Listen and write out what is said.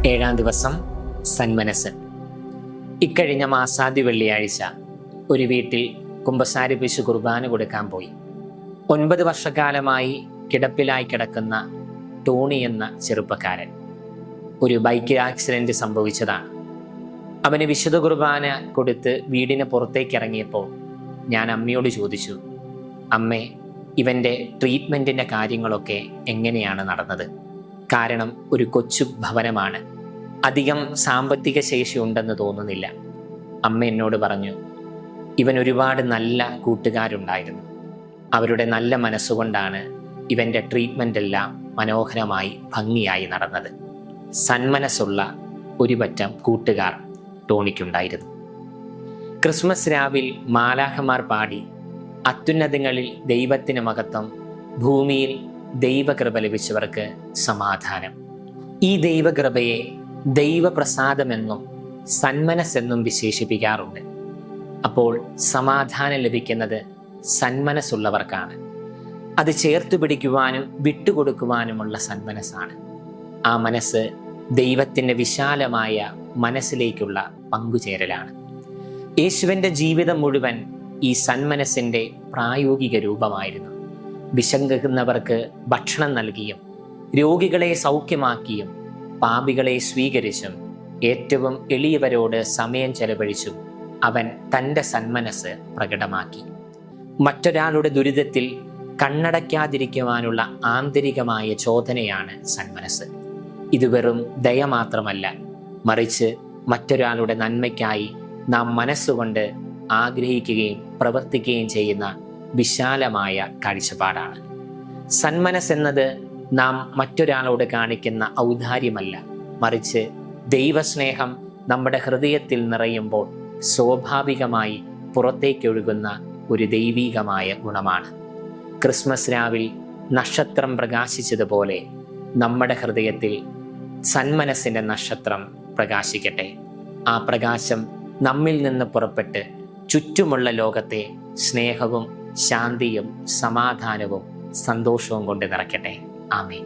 ഏഴാം ദിവസം സന്മനസ്. ഇക്കഴിഞ്ഞ മാസാദ്യ വെള്ളിയാഴ്ച ഒരു വീട്ടിൽ കുമ്പസാരിപ്പിച്ച് കുർബാന കൊടുക്കാൻ പോയി. 9 വർഷക്കാലമായി കിടപ്പിലായി കിടക്കുന്ന ടോണി എന്ന ചെറുപ്പക്കാരൻ. ഒരു ബൈക്ക് ആക്സിഡന്റ് സംഭവിച്ചതാണ്. അവന് വിശുദ്ധ കുർബാന കൊടുത്ത് വീടിന് പുറത്തേക്ക് ഇറങ്ങിയപ്പോൾ ഞാൻ അമ്മയോട് ചോദിച്ചു, അമ്മേ, ഇവൻ്റെ ട്രീറ്റ്മെൻറ്റിൻ്റെ കാര്യങ്ങളൊക്കെ എങ്ങനെയാണ് നടന്നത്? കാരണം ഒരു കൊച്ചു ഭവനമാണ്, അധികം സാമ്പത്തിക ശേഷി ഉണ്ടെന്ന് തോന്നുന്നില്ല. അമ്മ എന്നോട് പറഞ്ഞു, ഇവൻ ഒരുപാട് നല്ല കൂട്ടുകാരുണ്ടായിരുന്നു. അവരുടെ നല്ല മനസ്സുകൊണ്ടാണ് ഇവൻ്റെ ട്രീറ്റ്മെൻ്റ് എല്ലാം മനോഹരമായി ഭംഗിയായി നടന്നത്. സന്മനസ്സുള്ള ഒരു പറ്റം കൂട്ടുകാർ ടോണിക്കുണ്ടായിരുന്നു. ക്രിസ്മസ് രാവിൽ മാലാഖമാർ പാടി, അത്യുന്നതങ്ങളിൽ ദൈവത്തിന് മഹത്വം, ഭൂമിയിൽ ദൈവകൃപ ലഭിച്ചവർക്ക് സമാധാനം. ഈ ദൈവകൃപയെ ദൈവപ്രസാദമെന്നും സന്മനസ്സെന്നും വിശേഷിപ്പിക്കാറുണ്ട്. അപ്പോൾ സമാധാനം ലഭിക്കുന്നത് സന്മനസ്സുള്ളവർക്കാണ്. അത് ചേർത്തു പിടിക്കുവാനും വിട്ടുകൊടുക്കുവാനുമുള്ള സന്മനസ്സാണ്. ആ മനസ്സ് ദൈവത്തിൻ്റെ വിശാലമായ മനസ്സിലേക്കുള്ള പങ്കുചേരലാണ്. യേശുവിൻ്റെ ജീവിതം മുഴുവൻ ഈ സന്മനസ്സിൻ്റെ പ്രായോഗിക രൂപമായിരുന്നു. വിശക്കുന്നവർക്ക് ഭക്ഷണം നൽകിയും രോഗികളെ സൗഖ്യമാക്കിയും പാപികളെ സ്വീകരിച്ചും ഏറ്റവും എളിയവരോട് സമയം ചെലവഴിച്ചും അവൻ തൻ്റെ സന്മനസ് പ്രകടമാക്കി. മറ്റൊരാളുടെ ദുരിതത്തിൽ കണ്ണടയ്ക്കാതിരിക്കുവാനുള്ള ആന്തരികമായ ചോദനയാണ് സന്മനസ്. ഇത് വെറും ദയ മാത്രമല്ല, മറിച്ച് മറ്റൊരാളുടെ നന്മയ്ക്കായി നാം മനസ്സുകൊണ്ട് ആഗ്രഹിക്കുകയും പ്രവർത്തിക്കുകയും ചെയ്യുന്ന വിശാലമായ കാഴ്ചപ്പാടാണ്. സന്മനസ് എന്നത് നാം മറ്റൊരാളോട് കാണിക്കുന്ന ഔദാര്യമല്ല, മറിച്ച് ദൈവസ്നേഹം നമ്മുടെ ഹൃദയത്തിൽ നിറയുമ്പോൾ സ്വാഭാവികമായി പുറത്തേക്കൊഴുകുന്ന ഒരു ദൈവീകമായ ഗുണമാണ്. ക്രിസ്മസ് രാവിൽ നക്ഷത്രം പ്രകാശിച്ചതുപോലെ നമ്മുടെ ഹൃദയത്തിൽ സന്മനസ്സിൻ്റെ നക്ഷത്രം പ്രകാശിക്കട്ടെ. ആ പ്രകാശം നമ്മിൽ നിന്ന് പുറപ്പെട്ട് ചുറ്റുമുള്ള ലോകത്തെ സ്നേഹവും ശാന്തിയും സമാധാനവും സന്തോഷവും കൊണ്ട് നിറയ്ക്കട്ടെ. ആമേൻ.